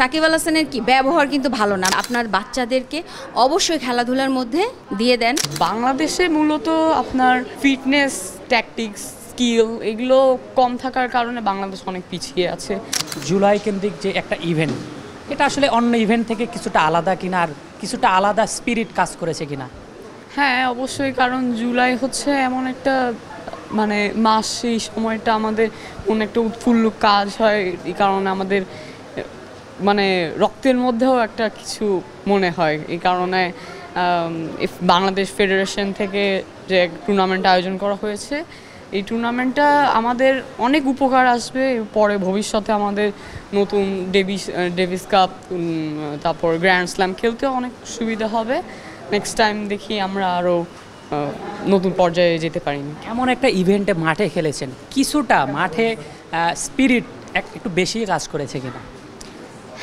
সাকিব আল হাসানের কি ব্যবহার কিন্তু ভালো না। আপনার বাচ্চাদেরকে অবশ্যই খেলাধুলার মধ্যে দিয়ে দেন। বাংলাদেশে মূলত আপনার ফিটনেস, ট্যাকটিক্স, স্কিল এগুলো কম থাকার কারণে বাংলাদেশ অনেক পিছিয়ে আছে। জুলাই কেন্দ্রিক যে একটা ইভেন্ট, এটা আসলে অন্য ইভেন্ট থেকে কিছুটা আলাদা কিনা, আর কিছুটা আলাদা স্পিরিট কাজ করেছে কিনা? হ্যাঁ, অবশ্যই, কারণ জুলাই হচ্ছে এমন একটা মাস, সেই সময়টা আমাদের মনে একটা উৎফুল্ল কাজ হয়। এই কারণে আমাদের রক্তের মধ্যেও একটা কিছু মনে হয়। এই কারণে বাংলাদেশ ফেডারেশন থেকে যে টুর্নামেন্ট আয়োজন করা হয়েছে, এই টুর্নামেন্টটা আমাদের অনেক উপকার আসবে। পরে ভবিষ্যতে আমাদের নতুন ডেভিস কাপ, তারপর গ্র্যান্ড স্ল্যাম খেলতেও অনেক সুবিধা হবে। নেক্সট টাইম দেখি আমরা আরও নতুন পর্যায়ে যেতে পারিনি। এমন একটা ইভেন্টে মাঠে খেলেছেন, কিছুটা মাঠে স্পিরিট একটু বেশি কাজ করেছে কিনা?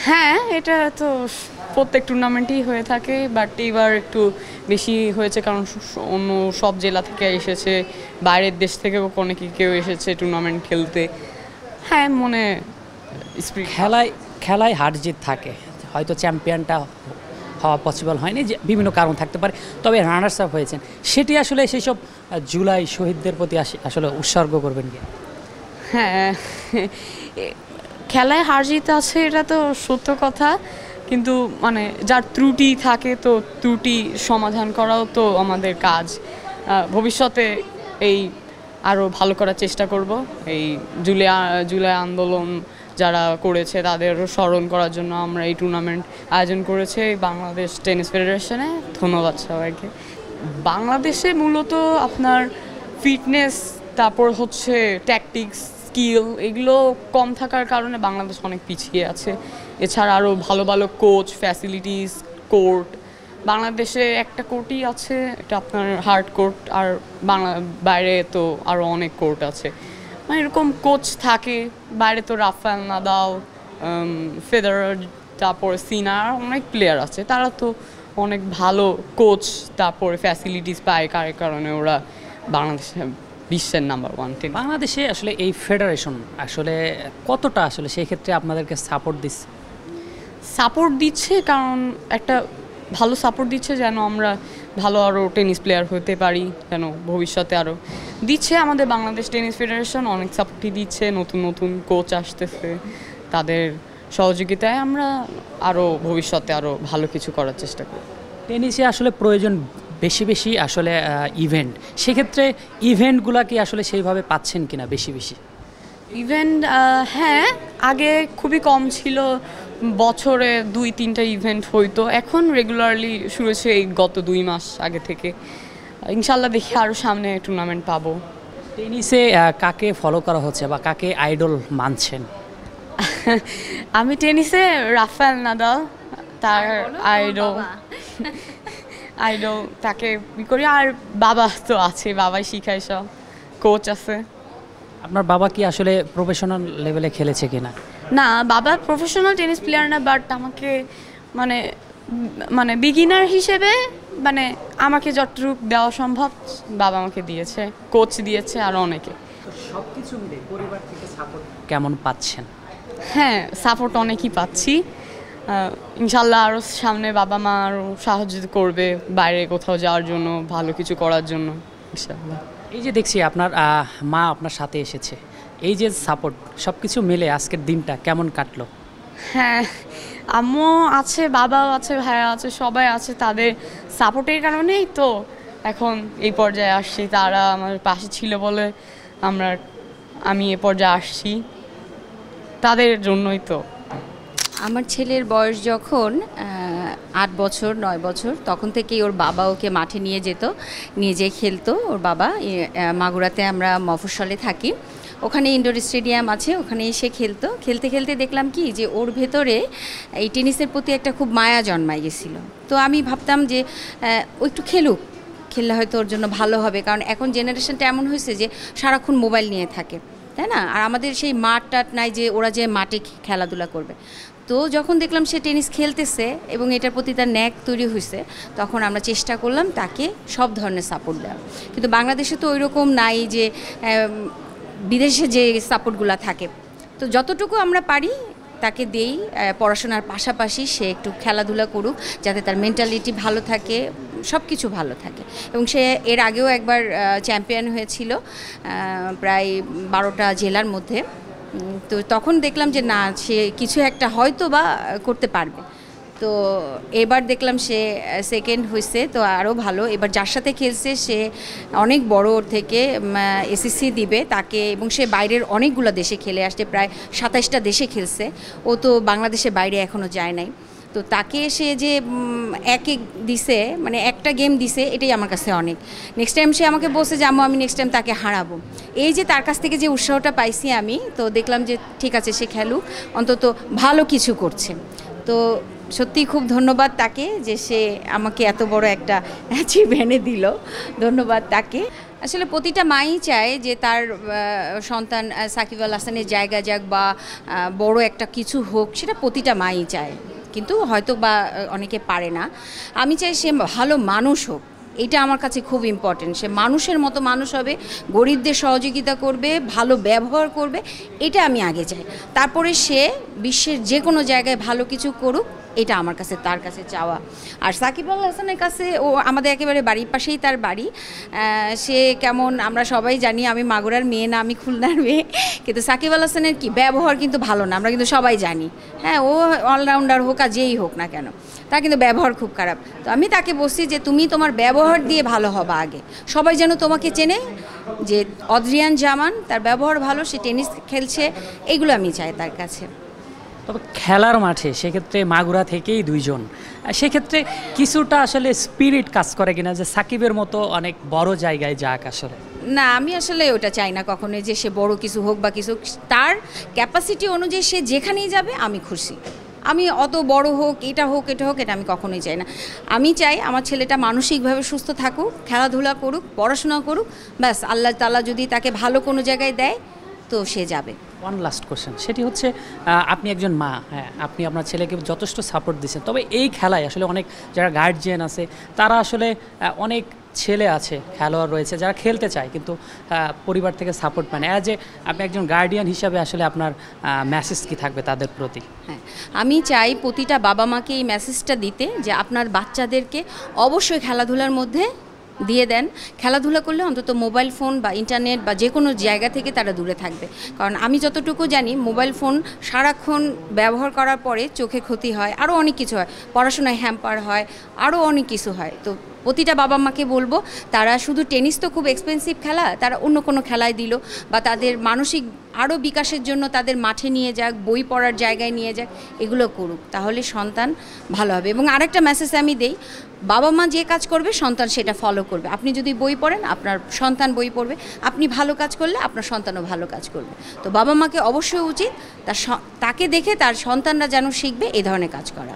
হ্যাঁ, এটা তো প্রত্যেক টুর্নামেন্টেই হয়ে থাকে, বাট এবার একটু বেশি হয়েছে কারণ অন্য সব জেলা থেকে এসেছে, বাইরের দেশ থেকেও অনেকে কেউ এসেছে টুর্নামেন্ট খেলতে। হ্যাঁ, খেলায় হার জিত থাকে, হয়তো চ্যাম্পিয়নটা হওয়া পসিবল হয়নি, যে বিভিন্ন কারণ থাকতে পারে, তবে রানার্স আপ হয়েছেন। সেটি আসলে সেই সব জুলাই শহীদদের প্রতি আসলে উৎসর্গ করবেন কি? হ্যাঁ, খেলায় হার জিত আছে, এটা তো সত্য কথা, কিন্তু যার ত্রুটি থাকে তো ত্রুটি সমাধান করাও তো আমাদের কাজ। ভবিষ্যতে এই আরও ভালো করার চেষ্টা করব। এই জুলাই আন্দোলন যারা করেছে তাদেরও স্মরণ করার জন্য আমরা এই টুর্নামেন্ট আয়োজন করেছি বাংলাদেশ টেনিস ফেডারেশনে। ধন্যবাদ সবাইকে। বাংলাদেশে মূলত আপনার ফিটনেস, তারপর হচ্ছে ট্যাকটিক্স, স্কিল এগুলো কম থাকার কারণে বাংলাদেশ অনেক পিছিয়ে আছে। এছাড়া আরও ভালো ভালো কোচ, ফ্যাসিলিটিস, কোর্ট, বাংলাদেশে একটা কোর্টই আছে, এটা আপনার হার্ড কোর্ট, আর বাইরে তো আরও অনেক কোর্ট আছে। এরকম কোচ থাকে বাইরে, তো রাফায়েল নাদাল, ফেদারার, তারপর সিনার অনেক প্লেয়ার আছে, তারা তো অনেক ভালো কোচ, তারপরে ফ্যাসিলিটিস পায়, কারণে ওরা বাংলাদেশে বিশ্বের নাম্বার 1। বাংলাদেশে আসলে এই ফেডারেশন আসলে কতটা আসলে সেই ক্ষেত্রে আপনাদেরকে সাপোর্ট দিচ্ছে, কারণ একটা ভালো সাপোর্ট দিচ্ছে যেন আমরা ভালো আরও টেনিস প্লেয়ার হতে পারি, যেন ভবিষ্যতে আরও দিচ্ছে। আমাদের বাংলাদেশ টেনিস ফেডারেশন অনেক সাপোর্টই দিচ্ছে, নতুন নতুন কোচ আসতেছে, তাদের সহযোগিতায় আমরা আরও ভবিষ্যতে আরও ভালো কিছু করার চেষ্টা করি। টেনিসে আসলে প্রয়োজন বেশি বেশি আসলে ইভেন্ট, সেক্ষেত্রে ইভেন্টগুলো কি আসলে সেইভাবে পাচ্ছেন কিনা বেশি বেশি ইভেন্ট? হ্যাঁ, আগে খুবই কম ছিল, বছরে 2-3টা ইভেন্ট হইতো, এখন রেগুলারলি শুরু হয়েছে এই গত 2 মাস আগে থেকে। ইনশাল্লাহ দেখি আরও সামনে টুর্নামেন্ট পাবো। টেনিসে কাকে ফলো করা হচ্ছে বা কাকে আইডল মানছেন? আমি টেনিসে রাফায়েল নাদাল, তার আইডল তাকে করি। আর বাবা তো আছে, বাবাই শিখায়, সব কোচ আছে। আপনার বাবা কি আসলে প্রফেশনাল লেভেলে খেলেছে কিনা? না, বাবা প্রফেশনাল টেনিস প্লেয়ার না, বাট আমাকে বিগিনার হিসেবে আমাকে যতটুকু দেওয়া সম্ভব বাবা আমাকে দিয়েছে, কোচ দিয়েছে, আর অনেকে। সব কিছু মিলে পরিবার থেকে সাপোর্ট কেমন পাচ্ছেন? হ্যাঁ, সাপোর্ট অনেকই পাচ্ছি। ইনশাল্লাহ আরও সামনে বাবা মা আরও সাহায্য করবে বাইরে কোথাও যাওয়ার জন্য, ভালো কিছু করার জন্য ইনশাল্লাহ। এই যে দেখছি আপনার মা আপনার সাথে এসেছে, এই যে সাপোর্ট, সব কিছু মিলে আজকের দিনটা কেমন কাটলো? হ্যাঁ, আম্মু আছে, বাবাও আছে, ভাইয়া আছে, সবাই আছে, তাদের সাপোর্টের কারণেই তো এখন এই পর্যায়ে আসছি। তারা আমার পাশে ছিল বলে আমি এ পর্যায়ে আসছি, তাদের জন্যই তো। আমার ছেলের বয়স যখন 8 বছর 9 বছর, তখন থেকেই ওর বাবা ওকে মাঠে নিয়ে যেত, নিয়ে যেয়ে খেলতো। ওর বাবা মাগুরাতে, আমরা মফস্বলে থাকি, ওখানে ইনডোর স্টেডিয়াম আছে, ওখানে এসে খেলতে খেলতে দেখলাম কি যে ওর ভেতরে এই টেনিসের প্রতি একটা খুব মায়া জন্মায় গেছিল। তো আমি ভাবতাম যে ও একটু খেললে হয়তো ওর জন্য ভালো হবে, কারণ এখন জেনারেশনটা এমন হয়েছে যে সারাক্ষণ মোবাইল নিয়ে থাকে, তাই না? আর আমাদের সেই মাঠ নাই যে ওরা যে মাঠে খেলাধুলা করবে। তো যখন দেখলাম সে টেনিস খেলতেছে এবং এটার প্রতি তার ন্যাক তৈরি হয়েছে, তখন আমরা চেষ্টা করলাম তাকে সব ধরনের সাপোর্ট দেওয়া। কিন্তু বাংলাদেশে তো ওই রকম নাই যে বিদেশে যে সাপোর্টগুলো থাকে। তো যতটুকু আমরা পারি তাকে দেই পড়াশোনার পাশাপাশি সে একটু খেলাধুলা করুক, যাতে তার মেন্টালিটি ভালো থাকে, সব কিছু ভালো থাকে। এবং সে এর আগেও একবার চ্যাম্পিয়ন হয়েছিল প্রায় 12টা জেলার মধ্যে। তো তখন দেখলাম যে না, সে কিছু একটা হয়তো বা করতে পারবে। তো এবার দেখলাম সে সেকেন্ড হয়েছে, তো আরও ভালো। এবার যার সাথে খেলছে সে অনেক বড়, ওর থেকে এসএসসি দিবে তাকে, এবং সে বাইরের অনেকগুলো দেশে খেলে আসছে, প্রায় 27টা দেশে খেলছে। ও তো বাংলাদেশের বাইরে এখনও যায় নাই। তো তাকে সে যে একে দিছে, মানে একটা গেম দিছে, এটাই আমার কাছে অনেক। নেক্সট টাইম সে আমাকে বলছে যে আম্মু আমি নেক্সট টাইম তাকে হারাবো। এই যে তার কাছ থেকে যে উৎসাহটা পাইছি আমি, তো দেখলাম যে ঠিক আছে সে খেলুক, অন্তত ভালো কিছু করছে। তো সত্যি খুব ধন্যবাদ তাকে যে সে আমাকে এত বড় একটা অ্যাচিভ এনে দিল, ধন্যবাদ তাকে। আসলে প্রতিটা মাই চায় যে তার সন্তান সাকিব আল হাসানের জায়গা যাক বা বড় একটা কিছু হোক, সেটা প্রতিটা মাই চায়, কিন্তু হয়তো বা অনেকে পারে না। আমি চাই সে ভালো মানুষ হোক, এটা আমার কাছে খুব ইম্পর্টেন্ট। সে মানুষের মতো মানুষ হবে, গরিবদের সহযোগিতা করবে, ভালো ব্যবহার করবে, এটা আমি আগে চাই। তারপরে সে বিশ্বের যে কোনো জায়গায় ভালো কিছু করুক, এটা আমার কাছে, তার কাছে চাওয়া। আর সাকিব আল হাসানের কাছে, ও আমাদের একেবারে বাড়ির পাশেই তার বাড়ি। সে কেমন আমরা সবাই জানি, আমি মাগুরার মেয়ে না, আমি খুলনার মেয়ে, কিন্তু সাকিব আল হাসানের কি ব্যবহার কিন্তু ভালো না, আমরা কিন্তু সবাই জানি। হ্যাঁ, ও অলরাউন্ডার হোক আর যেই হোক না কেন, তার কিন্তু ব্যবহার খুব খারাপ। তো আমি তাকে বলছি যে তুমি তোমার ব্যবহার দিয়ে ভালো হবা আগে, সবাই যেন তোমাকে চেনে যে অদ্রিয়ান জামান, তার ব্যবহার ভালো, সে টেনিস খেলছে, এগুলো আমি চাই তার কাছে। তবে খেলার মাঠে সেক্ষেত্রে মাগুরা থেকেই দুইজন, সেক্ষেত্রে কিছুটা আসলে স্পিরিট কাজ করে কিনা যে সাকিবের মতো অনেক বড় জায়গায় যাক? আসলে না, আমি আসলে ওটা চাই না কখনোই যে সে বড় কিছু হোক বা কিছু, তার ক্যাপাসিটি অনুযায়ী সে যেখানেই যাবে আমি খুশি। আমি অত বড় হোক, এটা হোক, এটা হোক, এটা আমি কখনোই চাই না। আমি চাই আমার ছেলেটা মানসিকভাবে সুস্থ থাকুক, খেলাধুলা করুক, পড়াশোনা করুক, ব্যাস। আল্লাহ তাআলা যদি তাকে ভালো কোনো জায়গায় দেয় তো সে যাবে। ওয়ান লাস্ট কোশ্চেন, সেটি হচ্ছে আপনি একজন মা, হ্যাঁ, আপনি আপনার ছেলেকে যথেষ্ট সাপোর্ট দিচ্ছেন, তবে এই খেলায় আসলে অনেক যারা গার্জিয়ান আছে তারা আসলে অনেক ছেলে আছে, খেলোয়াড় রয়েছে যারা খেলতে চায় কিন্তু পরিবার থেকে সাপোর্ট পায় না। যে আপনি একজন গার্ডিয়ান হিসাবে আসলে আপনার মেসেজ কি থাকবে তাদের প্রতি? হ্যাঁ, আমি চাই প্রতিটা বাবা মাকে এই মেসেজটা দিতে যে আপনার বাচ্চাদেরকে অবশ্যই খেলাধুলার মধ্যে দিয়ে দেন। খেলাধুলা করলে অন্তত মোবাইল ফোন বা ইন্টারনেট বা যে কোনো জায়গা থেকে তারা দূরে থাকবে। কারণ আমি যতটুকু জানি, মোবাইল ফোন সারাক্ষণ ব্যবহার করার পরে চোখে ক্ষতি হয়, আরও অনেক কিছু হয়, পড়াশোনায় হ্যাম্পার হয়, আরও অনেক কিছু হয়। তো প্রতিটা বাবা মাকে বলবো, তারা শুধু টেনিস তো খুব এক্সপেন্সিভ খেলা, তারা অন্য কোনো খেলায় দিল, বা তাদের মানসিক আরও বিকাশের জন্য তাদের মাঠে নিয়ে যাক, বই পড়ার জায়গায় নিয়ে যাক, এগুলো করুক, তাহলে সন্তান ভালো হবে। এবং আরেকটা মেসেজ আমি দেই, বাবা মা যে কাজ করবে সন্তান সেটা ফলো করবে। আপনি যদি বই পড়েন, আপনার সন্তান বই পড়বে, আপনি ভালো কাজ করলে আপনার সন্তানও ভালো কাজ করবে। তো বাবা মাকে অবশ্যই উচিত তাকে দেখে তার সন্তানরা যেন শিখবে এই ধরনের কাজ করা।